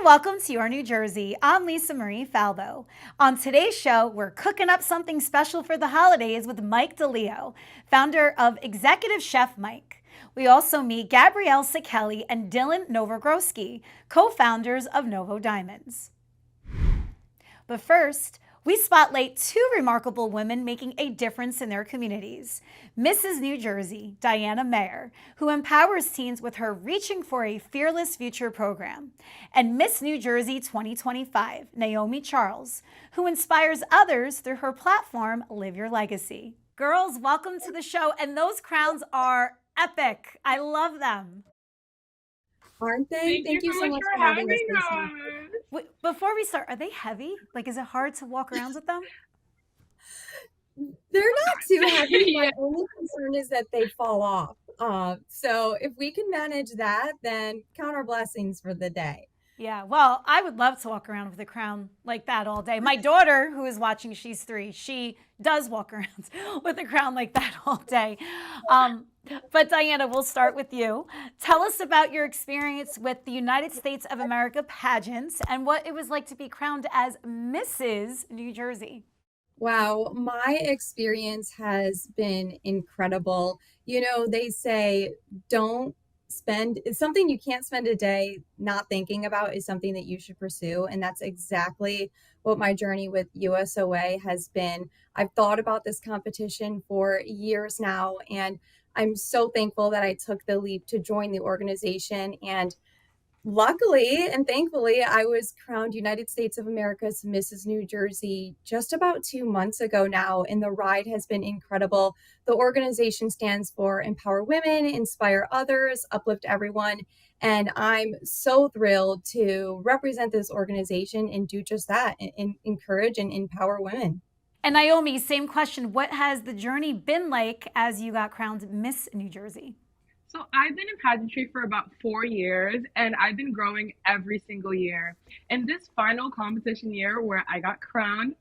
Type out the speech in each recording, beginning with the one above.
Welcome to Your New Jersey. I'm Lisa Marie Falbo. On today's show, we're cooking up something special for the holidays with Mike DiLeo, founder of Executive Chef Mike. We also meet Gabrielle, Sacheli, and Dillon Novogrodzky, co-founders of Novo Diamonds. But first, we spotlight two remarkable women making a difference in their communities. Mrs. New Jersey, Diana Meyer, who empowers teens with her Reaching for a Fearless Future program, and Miss New Jersey 2025, Naomie Charles, who inspires others through her platform, Live Your Legacy. Girls, welcome to the show, and those crowns are epic. I love them. Aren't they? Thank you so much for for having us, having Lisa. us. Wait, before we start, are they heavy? Like, is it hard to walk around with them? They're not too heavy. My Yeah. only concern is that they fall off. So if we can manage that, then count our blessings for the day. Yeah, well, I would love to walk around with a crown like that all day. My daughter, who is watching, she's 3, she does walk around with a crown like that all day. But Diana, we'll start with you. Tell us about your experience with the United States of America pageants and what it was like to be crowned as Mrs. New Jersey. Wow, my experience has been incredible. You know, they say don't spend, it's something you can't spend a day not thinking about is something that you should pursue. And that's exactly what my journey with USOA has been. I've thought about this competition for years now, and I'm so thankful that I took the leap to join the organization. And luckily and thankfully, I was crowned United States of America's Mrs. New Jersey just about 2 months ago now, and the ride has been incredible. The organization stands for Empower Women, Inspire Others, Uplift Everyone, and I'm so thrilled to represent this organization and do just that, and encourage and empower women. And Naomie, same question. What has the journey been like as you got crowned Miss New Jersey? So I've been in pageantry for about 4 years and I've been growing every single year. And this final competition year where I got crowned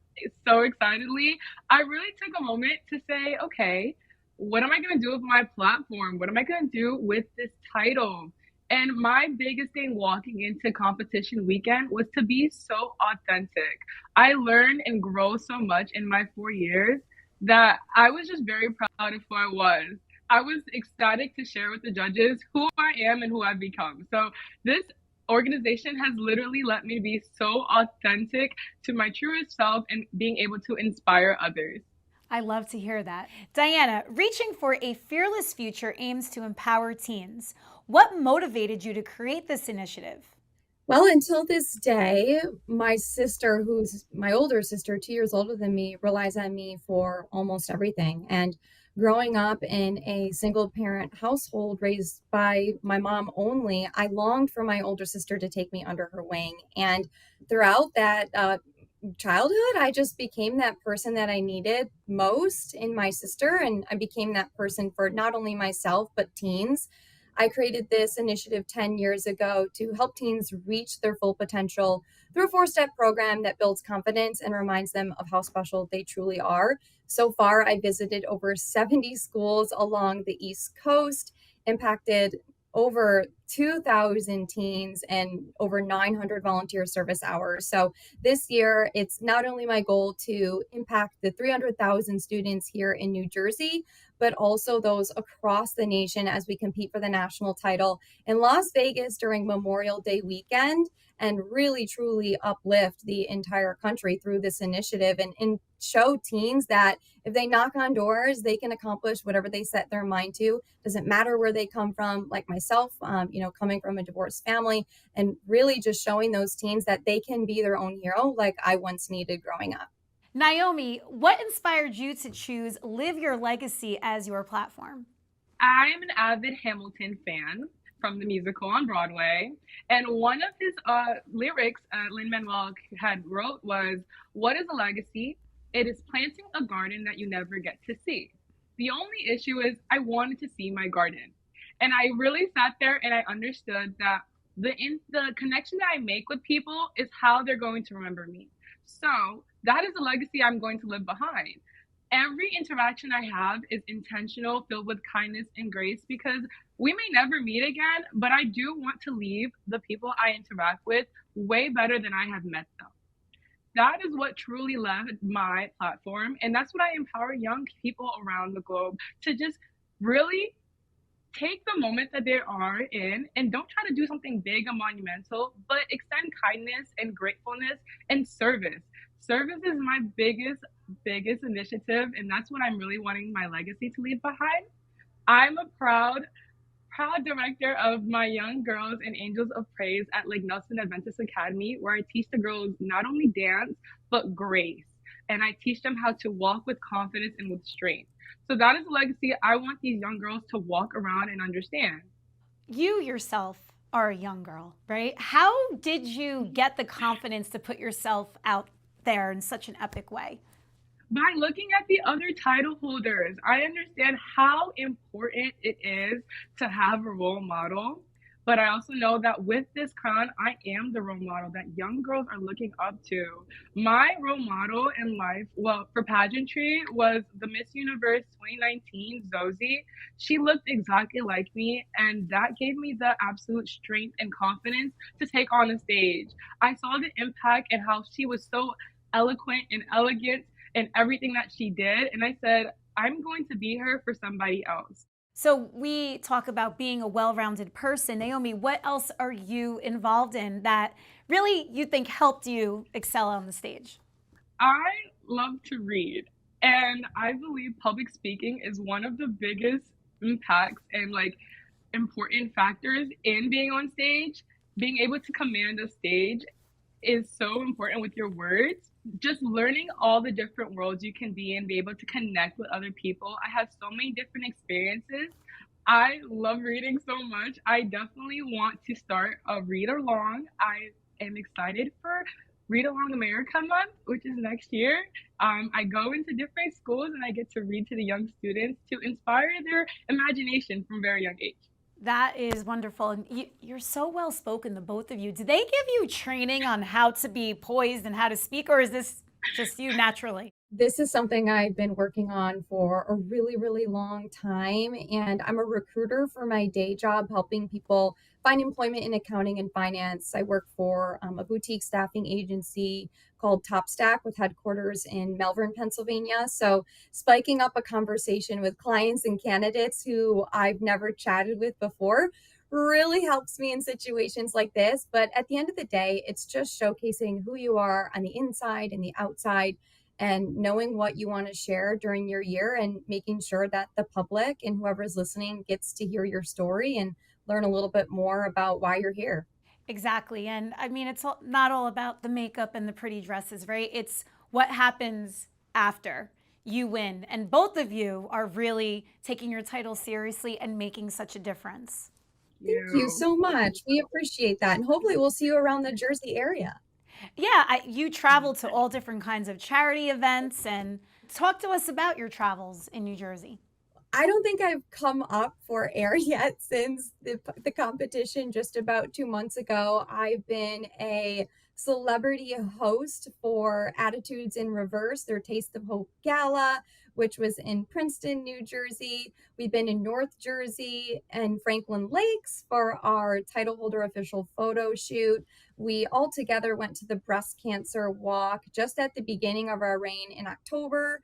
so excitedly, I really took a moment to say, okay, what am I going to do with my platform? What am I going to do with this title? And my biggest thing walking into competition weekend was to be so authentic. I learned and grow so much in my 4 years that I was just very proud of who I was. I was ecstatic to share with the judges who I am and who I've become. So this organization has literally let me be so authentic to my truest self and being able to inspire others. I love to hear that. Diana, Reaching for a Fearless Future aims to empower teens. What motivated you to create this initiative? Well, until this day, my sister, who's my older sister, 2 years older than me, relies on me for almost everything. And growing up in a single parent household raised by my mom only, I longed for my older sister to take me under her wing. And throughout that childhood, I just became that person that I needed most in my sister. And I became that person for not only myself, but teens. I created this initiative 10 years ago to help teens reach their full potential through a 4-step program that builds confidence and reminds them of how special they truly are. So far, I visited over 70 schools along the East Coast, impacted over 2,000 teens and over 900 volunteer service hours. So this year, it's not only my goal to impact the 300,000 students here in New Jersey, but also those across the nation as we compete for the national title in Las Vegas during Memorial Day weekend, and really truly uplift the entire country through this initiative, and show teens that if they knock on doors, they can accomplish whatever they set their mind to. Doesn't matter where they come from, like myself, coming from a divorced family, and really just showing those teens that they can be their own hero like I once needed growing up. Naomie, what inspired you to choose Live Your Legacy as your platform? I'm an avid Hamilton fan from the musical on Broadway, and one of his lyrics Lin-Manuel had wrote was, "What is a legacy? It is planting a garden that you never get to see." The only issue is I wanted to see my garden, and I really sat there and I understood that the connection that I make with people is how they're going to remember me. So that is a legacy I'm going to live behind. Every interaction I have is intentional, filled with kindness and grace because we may never meet again, but I do want to leave the people I interact with way better than I have met them. That is what truly led my platform. And that's what I empower young people around the globe to just really take the moment that they are in and don't try to do something big and monumental, but extend kindness and gratefulness and service. Service is my biggest initiative, and that's what I'm really wanting my legacy to leave behind. I'm a proud director of my young girls and angels of praise at Lake Nelson Adventist Academy, where I teach the girls not only dance but grace, and I teach them how to walk with confidence and with strength. So that is a legacy I want these young girls to walk around and understand. You yourself are a young girl, right? How did you get the confidence to put yourself out there in such an epic way? By looking at the other title holders, I understand how important it is to have a role model. But I also know that with this crown, I am the role model that young girls are looking up to. My role model in life, well, for pageantry, was the Miss Universe 2019, Zosie. She looked exactly like me, and that gave me the absolute strength and confidence to take on the stage. I saw the impact and how she was so eloquent and elegant in everything that she did. And I said, I'm going to be her for somebody else. So we talk about being a well-rounded person. Naomie, what else are you involved in that really you think helped you excel on the stage? I love to read, and I believe public speaking is one of the biggest impacts and like important factors in being on stage. Being able to command a stage is so important with your words. Just learning all the different worlds you can be in, be able to connect with other people. I have so many different experiences. I love reading so much. I definitely want to start a read along. I am excited for Read Along America Month, which is next year. I go into different schools and I get to read to the young students to inspire their imagination from a very young age. That is wonderful. And you're so well spoken, the both of you. Do they give you training on how to be poised and how to speak, or is this just you naturally? This is something I've been working on for a really, really long time. And I'm a recruiter for my day job, helping people find employment in accounting and finance. I work for a boutique staffing agency called Top Stack with headquarters in Melbourne, Pennsylvania. So, spiking up a conversation with clients and candidates who I've never chatted with before really helps me in situations like this. But at the end of the day, it's just showcasing who you are on the inside and the outside and knowing what you want to share during your year and making sure that the public and whoever's listening gets to hear your story and learn a little bit more about why you're here. Exactly. And I mean, it's not all about the makeup and the pretty dresses, right? It's what happens after you win. And both of you are really taking your title seriously and making such a difference. Thank you so much. We appreciate that. And hopefully we'll see you around the Jersey area. Yeah, you travel to all different kinds of charity events, and talk to us about your travels in New Jersey. I don't think I've come up for air yet since the competition just about 2 months ago. I've been a celebrity host for Attitudes in Reverse, their Taste of Hope Gala, which was in Princeton, New Jersey. We've been in North Jersey and Franklin Lakes for our title holder official photo shoot. We all together went to the breast cancer walk just at the beginning of our reign in October,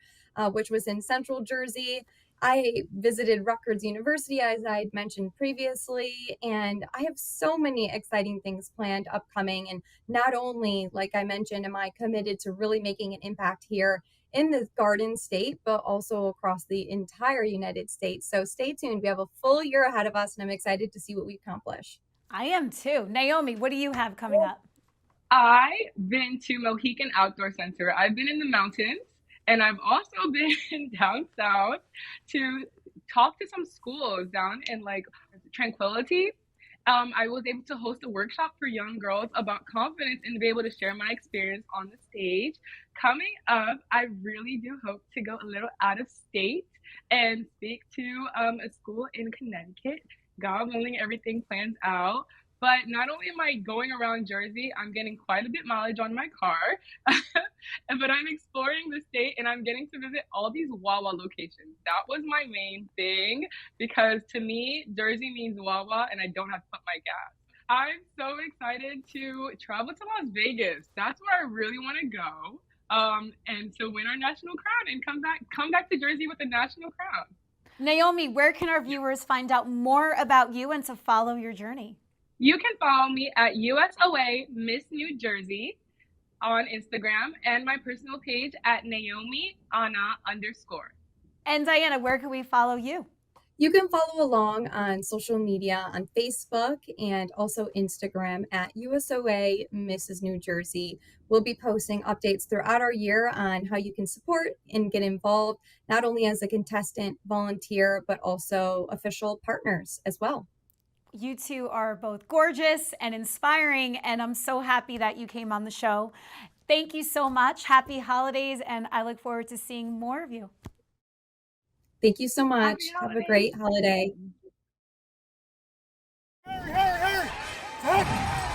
which was in Central Jersey. I visited Rutgers University, as I had mentioned previously, and I have so many exciting things planned upcoming. And not only, like I mentioned, am I committed to really making an impact here in the Garden State, but also across the entire United States. So stay tuned. We have a full year ahead of us, and I'm excited to see what we accomplish. I am too. Naomie, what do you have coming up? I've been to Mohican Outdoor Center. I've been in the mountains, and I've also been down south to talk to some schools down in like Tranquility. I was able to host a workshop for young girls about confidence and to be able to share my experience on the stage. Coming up, I really do hope to go a little out of state and speak to a school in Connecticut. God willing, everything plans out. But not only am I going around Jersey, I'm getting quite a bit mileage on my car, but I'm exploring the state and I'm getting to visit all these Wawa locations. That was my main thing because to me, Jersey means Wawa and I don't have to put my gas. I'm so excited to travel to Las Vegas. That's where I really want to go. And to win our national crown and come back to Jersey with a national crown. Naomie, where can our viewers find out more about you and to follow your journey? You can follow me at USOA Miss New Jersey on Instagram and my personal page at Naomie Anna _. And Diana, where can we follow you? You can follow along on social media on Facebook and also Instagram at USOA Mrs. New Jersey. We'll be posting updates throughout our year on how you can support and get involved, not only as a contestant, volunteer, but also official partners as well. You two are both gorgeous and inspiring, and I'm so happy that you came on the show. Thank you so much. Happy holidays, and I look forward to seeing more of you. Thank you so much. Have a great holiday.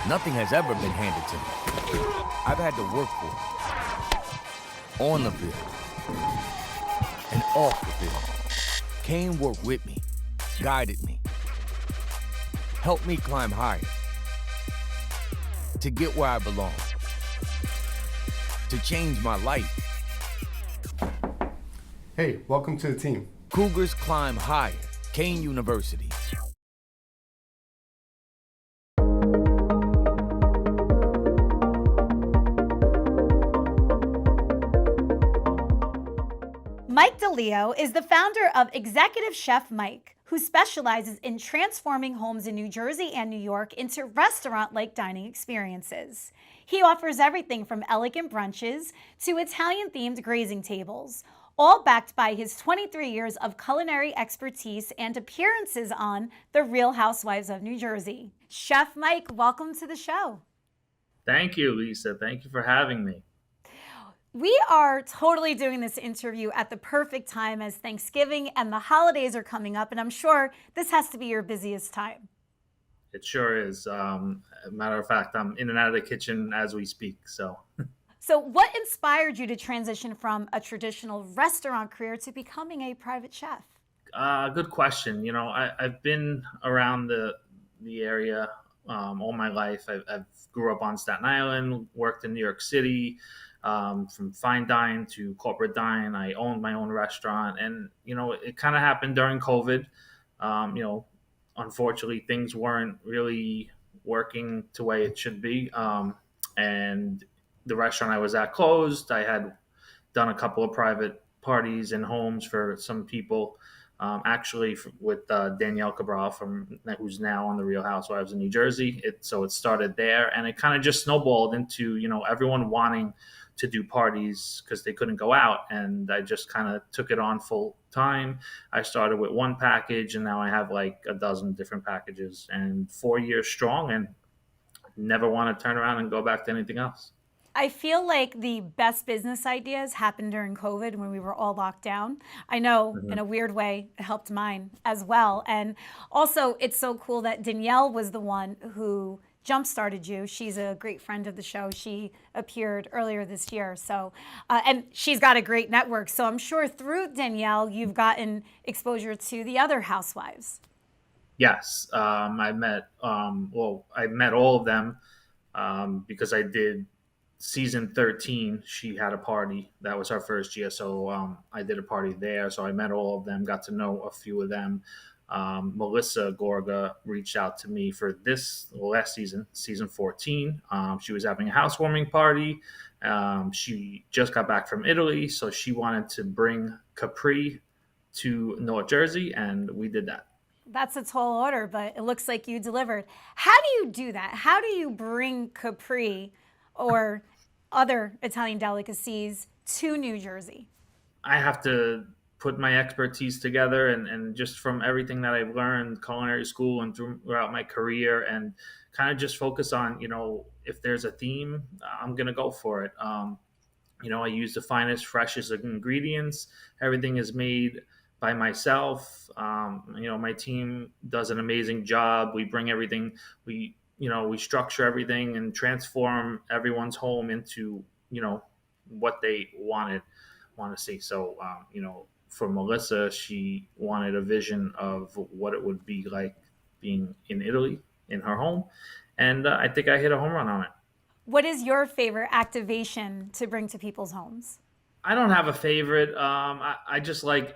Nothing has ever been handed to me. I've had to work for it. On the field. And off the field. Kane worked with me. Guided me. Helped me climb higher. To get where I belong. To change my life. Hey, welcome to the team. Cougars climb higher. Kane University. Mike DiLeo is the founder of Executive Chef Mike, who specializes in transforming homes in New Jersey and New York into restaurant-like dining experiences. He offers everything from elegant brunches to Italian-themed grazing tables, all backed by his 23 years of culinary expertise and appearances on The Real Housewives of New Jersey. Chef Mike, welcome to the show. Thank you, Lisa. Thank you for having me. We are totally doing this interview at the perfect time as Thanksgiving and the holidays are coming up, and I'm sure this has to be your busiest time. It sure is. Matter of fact, I'm in and out of the kitchen as we speak. So what inspired you to transition from a traditional restaurant career to becoming a private chef? good question. I've been around the area all my life. I've grew up on Staten Island, worked in New York City, from fine dine to corporate dine. I owned my own restaurant, and it kind of happened during COVID. Unfortunately, things weren't really working the way it should be, and the restaurant I was at closed. I had done a couple of private parties in homes for some people, actually with Danielle Cabral who's now on The Real Housewives of New Jersey. So it started there, and it kind of just snowballed into everyone wanting to do parties because they couldn't go out, and I just kind of took it on full time. I started with one package, and now I have like a dozen different packages, and 4 years strong, and never want to turn around and go back to anything else. I feel like the best business ideas happened during COVID when we were all locked down. I know in a weird way it helped mine as well. And also it's so cool that Danielle was the one who jump-started you. She's a great friend of the show. She appeared earlier this year. So, and she's got a great network. So I'm sure through Danielle, you've gotten exposure to the other housewives. Yes. I met all of them because I did season 13. She had a party. That was her first year. So I did a party there. So I met all of them, got to know a few of them. Melissa Gorga reached out to me for this last season 14. She was having a housewarming party. She just got back from Italy, so she wanted to bring Capri to North Jersey, and we did that. That's a tall order, but it looks like you delivered. How do you do that? How do you bring Capri or other Italian delicacies to New Jersey? I have to put my expertise together and just from everything that I've learned culinary school and throughout my career, and kind of just focus on, if there's a theme, I'm going to go for it. I use the finest, freshest ingredients. Everything is made by myself. My team does an amazing job. We bring everything. We we structure everything and transform everyone's home into, what they want to see. So, for Melissa, she wanted a vision of what it would be like being in Italy in her home. And I think I hit a home run on it. What is your favorite activation to bring to people's homes? I don't have a favorite. I just like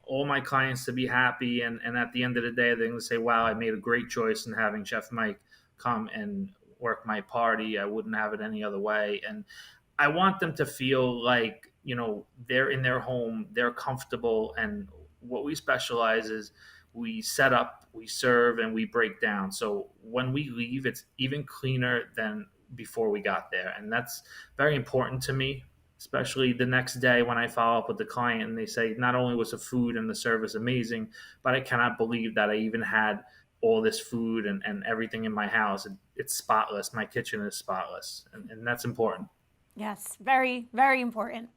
all my clients to be happy. And at the end of the day, they're going to say, wow, I made a great choice in having Chef Mike come and work my party. I wouldn't have it any other way. And I want them to feel like, they're in their home, they're comfortable. And what we specialize is we set up, we serve, and we break down. So when we leave, it's even cleaner than before we got there. And that's very important to me, especially the next day when I follow up with the client and they say, not only was the food and the service amazing, but I cannot believe that I even had all this food and everything in my house. It's spotless. My kitchen is spotless. And that's important. Yes, very, very important.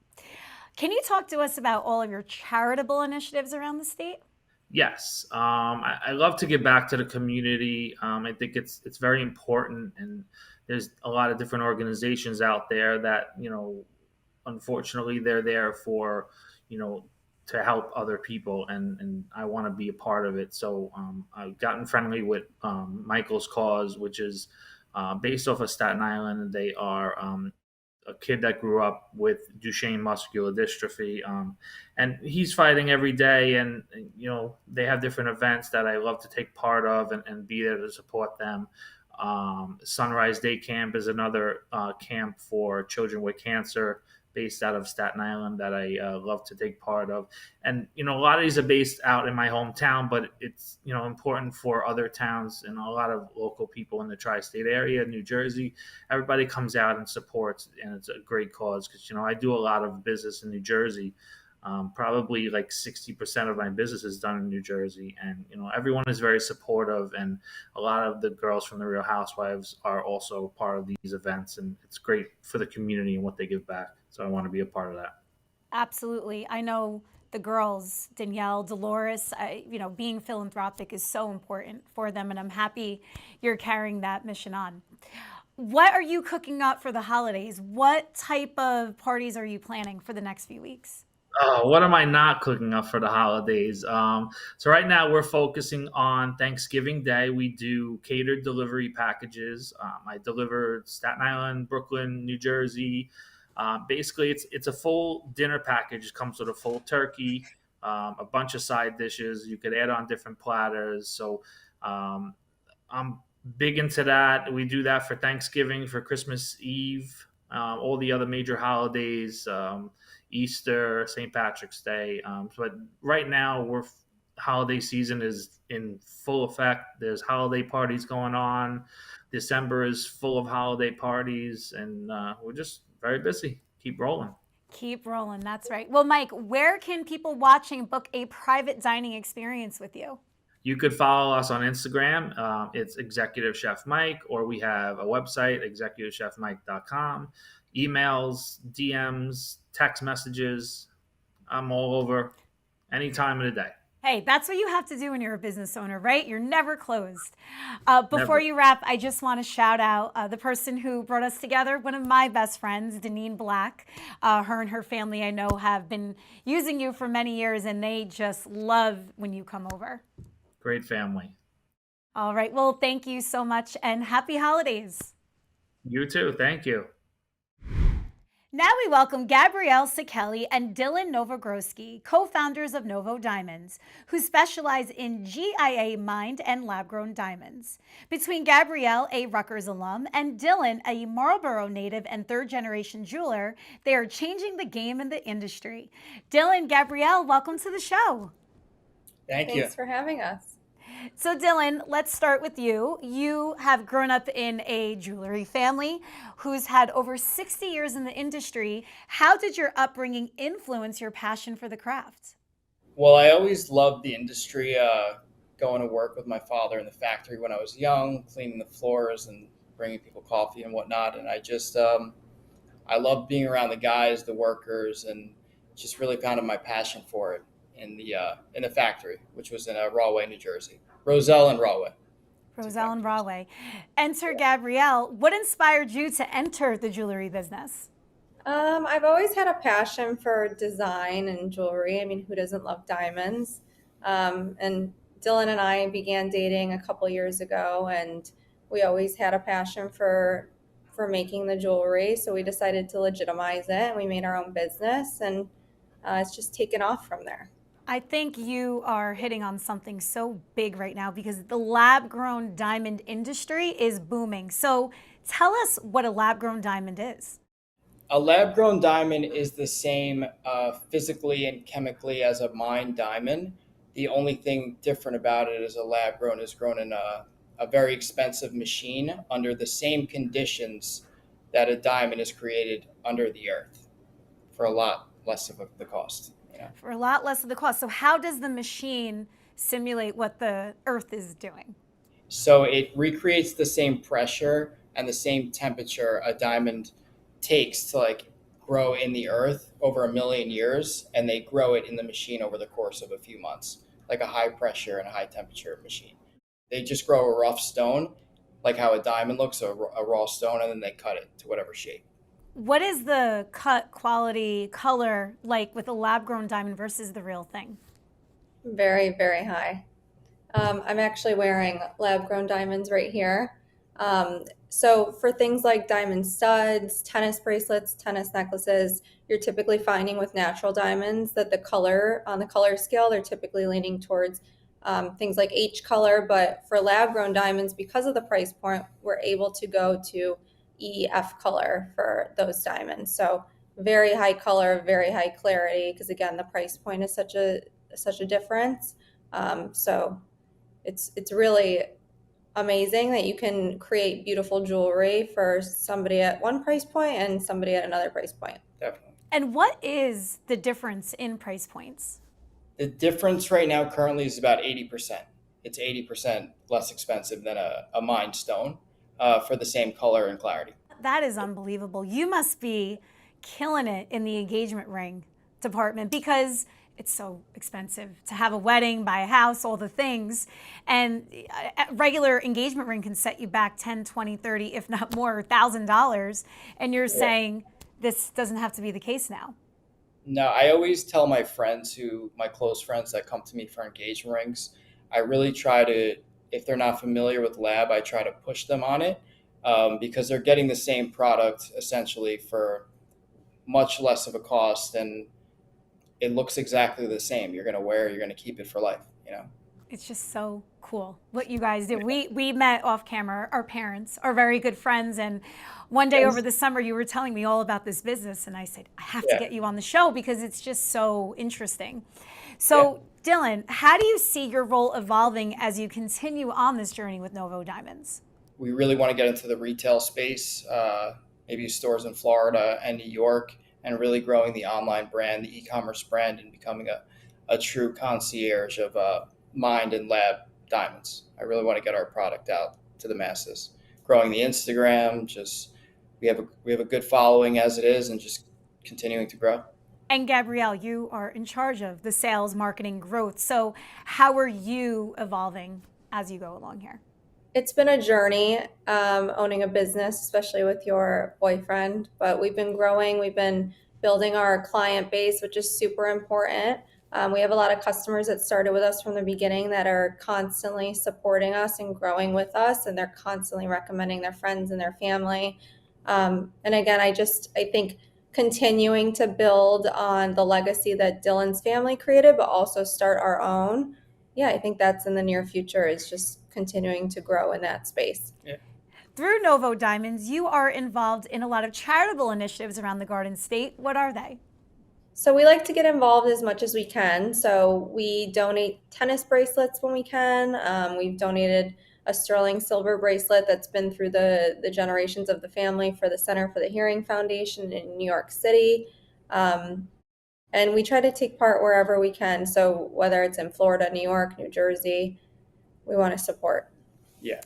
Can you talk to us about all of your charitable initiatives around the state? Yes, I love to give back to the community. I think it's very important, and there's a lot of different organizations out there that unfortunately they're there for to help other people, and I want to be a part of it. So I've gotten friendly with Michael's Cause, which is based off of Staten Island, and they are a kid that grew up with Duchenne muscular dystrophy, and he's fighting every day. And they have different events that I love to take part of and be there to support them. Sunrise Day Camp is another camp for children with cancer based out of Staten Island that I love to take part of. And, a lot of these are based out in my hometown, but it's, important for other towns and a lot of local people in the tri-state area, New Jersey. Everybody comes out and supports, and it's a great cause because, I do a lot of business in New Jersey. Probably like 60% of my business is done in New Jersey, and everyone is very supportive, and a lot of the girls from the Real Housewives are also part of these events, and it's great for the community and what they give back. So I want to be a part of that. Absolutely. I know the girls, Danielle, Dolores, being philanthropic is so important for them, and I'm happy you're carrying that mission on. What are you cooking up for the holidays? What type of parties are you planning for the next few weeks? Oh, what am I not cooking up for the holidays? So right now we're focusing on Thanksgiving Day. We do catered delivery packages. I deliver Staten Island, Brooklyn, New Jersey. Basically, it's a full dinner package. It comes with a full turkey, a bunch of side dishes. You could add on different platters. So I'm big into that. We do that for Thanksgiving, for Christmas Eve, all the other major holidays. Easter, St. Patrick's Day. But right now, holiday season is in full effect. There's holiday parties going on. December is full of holiday parties, and we're just very busy. Keep rolling. Keep rolling. That's right. Well, Mike, where can people watching book a private dining experience with you? You could follow us on Instagram. It's Executive Chef Mike, or we have a website, executivechefmike.com. Emails, DMs, text messages. I'm all over any time of the day. Hey, that's what you have to do when you're a business owner, right? You're never closed. Before Never. you wrap, I just want to shout out the person who brought us together, one of my best friends, Deneen Black. Her and her family, I know, have been using you for many years, and they just love when you come over. Great family. All right. Well, thank you so much, and happy holidays. You too. Thank you. Now we welcome Gabrielle, Sacheli, and Dillon Novogrodzky, co-founders of Novo Diamonds, who specialize in GIA mined and lab-grown diamonds. Between Gabrielle, a Rutgers alum, and Dillon, a Marlboro native and third-generation jeweler, they are changing the game in the industry. Dillon, Gabrielle, welcome to the show. Thank you. Thanks for having us. So Dillon, let's start with you. You have grown up in a jewelry family who's had over 60 years in the industry. How did your upbringing influence your passion for the craft? Well, I always loved the industry, going to work with my father in the factory when I was young, cleaning the floors and bringing people coffee and whatnot. And I just, I loved being around the guys, the workers, and just really found my passion for it in the factory, which was in Rahway, New Jersey. Roselle and Rahway. Roselle and Broadway. Enter Gabrielle. What inspired you to enter the jewelry business? I've always had a passion for design and jewelry. I mean, who doesn't love diamonds? And Dillon and I began dating a couple years ago, and we always had a passion for making the jewelry. So we decided to legitimize it, and we made our own business, and it's just taken off from there. I think you are hitting on something so big right now because the lab-grown diamond industry is booming. So tell us what a lab-grown diamond is. A lab-grown diamond is the same physically and chemically as a mined diamond. The only thing different about it is a lab-grown is grown in a very expensive machine under the same conditions that a diamond is created under the earth for a lot less of the cost. For a lot less of the cost. So how does the machine simulate what the earth is doing? So it recreates the same pressure and the same temperature a diamond takes to like grow in the earth over 1 million years, and they grow it in the machine over the course of a few months, like a high pressure and a high temperature machine. They just grow a rough stone, like how a diamond looks, a raw stone, and then they cut it to whatever shape. What is the cut quality, color like with a lab-grown diamond versus the real thing? Very, very high. I'm actually wearing lab-grown diamonds right here. So for things like diamond studs, tennis bracelets, tennis necklaces, you're typically finding with natural diamonds that the color, on the color scale, they're typically leaning towards things like H color. But for lab-grown diamonds, because of the price point, we're able to go to EF color for those diamonds. So very high color, very high clarity, because again, the price point is such a difference. So it's really amazing that you can create beautiful jewelry for somebody at one price point and somebody at another price point. Definitely. And what is the difference in price points? The difference right now currently is about 80%. It's 80% less expensive than a mined stone for the same color and clarity. That is unbelievable. You must be killing it in the engagement ring department because it's so expensive to have a wedding, buy a house, all the things. And a regular engagement ring can set you back 10, 20, 30, if not more, $1,000. And you're saying this doesn't have to be the case now. No, I always tell my friends my close friends that come to me for engagement rings, I really try to, if they're not familiar with lab, I try to push them on it because they're getting the same product essentially for much less of a cost, and it looks exactly the same. You're going to wear, you're going to keep it for life, It's just so cool what you guys do. We met off camera. Our parents are very good friends, and one day over the summer you were telling me all about this business, and I said, I have to get you on the show because it's just so interesting. So Dillon, how do you see your role evolving as you continue on this journey with Novo Diamonds? We really want to get into the retail space, maybe stores in Florida and New York, and really growing the online brand, the e-commerce brand, and becoming a true concierge of mined and lab diamonds. I really want to get our product out to the masses. Growing the Instagram, we have a good following as it is, and just continuing to grow. And Gabrielle, you are in charge of the sales, marketing, growth. So how are you evolving as you go along here? It's been a journey owning a business, especially with your boyfriend, but we've been growing. We've been building our client base, which is super important. We have a lot of customers that started with us from the beginning that are constantly supporting us and growing with us, and they're constantly recommending their friends and their family. And again, I think continuing to build on the legacy that Dillon's family created, but also start our own. Yeah, I think that's in the near future, is just continuing to grow in that space. Yeah. Through Novo Diamonds, you are involved in a lot of charitable initiatives around the Garden State. What are they? So we like to get involved as much as we can. So we donate tennis bracelets when we can. We've donated a sterling silver bracelet that's been through the generations of the family for the Center for the Hearing Foundation in New York City. And we try to take part wherever we can. So whether it's in Florida, New York, New Jersey, we want to support. Yeah.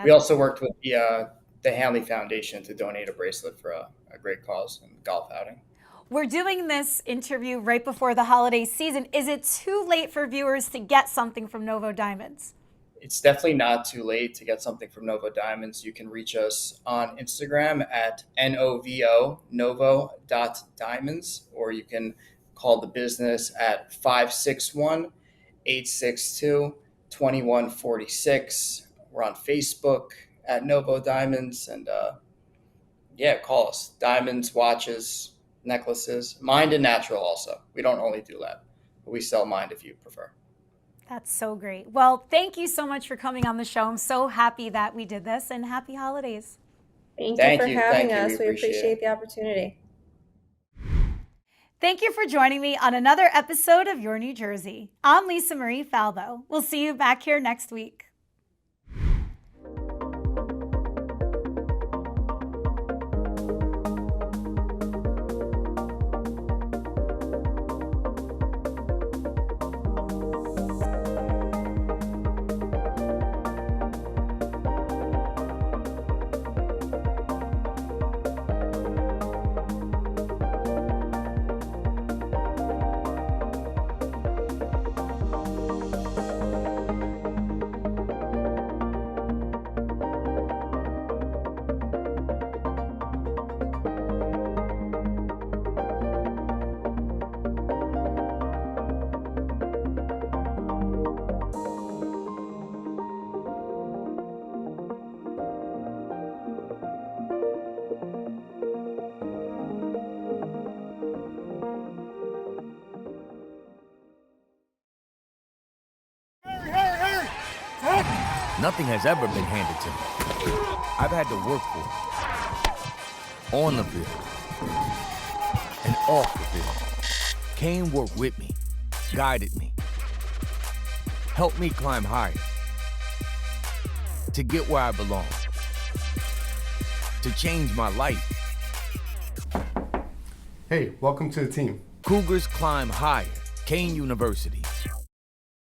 We also worked with the Hanley Foundation to donate a bracelet for a great cause in golf outing. We're doing this interview right before the holiday season. Is it too late for viewers to get something from Novo Diamonds? it's definitely not too late to get something from Novo Diamonds. You can reach us on Instagram at Novo.Diamonds, or you can call the business at 561-862-2146. We're on Facebook at Novo Diamonds, and call us. Diamonds, watches, necklaces, mined and natural also. We don't only do that, but we sell mined if you prefer. That's so great. Well, thank you so much for coming on the show. I'm so happy that we did this, and happy holidays. Thank you for having us. We appreciate the opportunity. Thank you for joining me on another episode of Your New Jersey. I'm Lisa Marie Falbo. We'll see you back here next week. Nothing has ever been handed to me. I've had to work for it. On the field and off the field. Kane worked with me, guided me, helped me climb higher to get where I belong, to change my life. Hey, welcome to the team. Cougars climb higher. Kane University.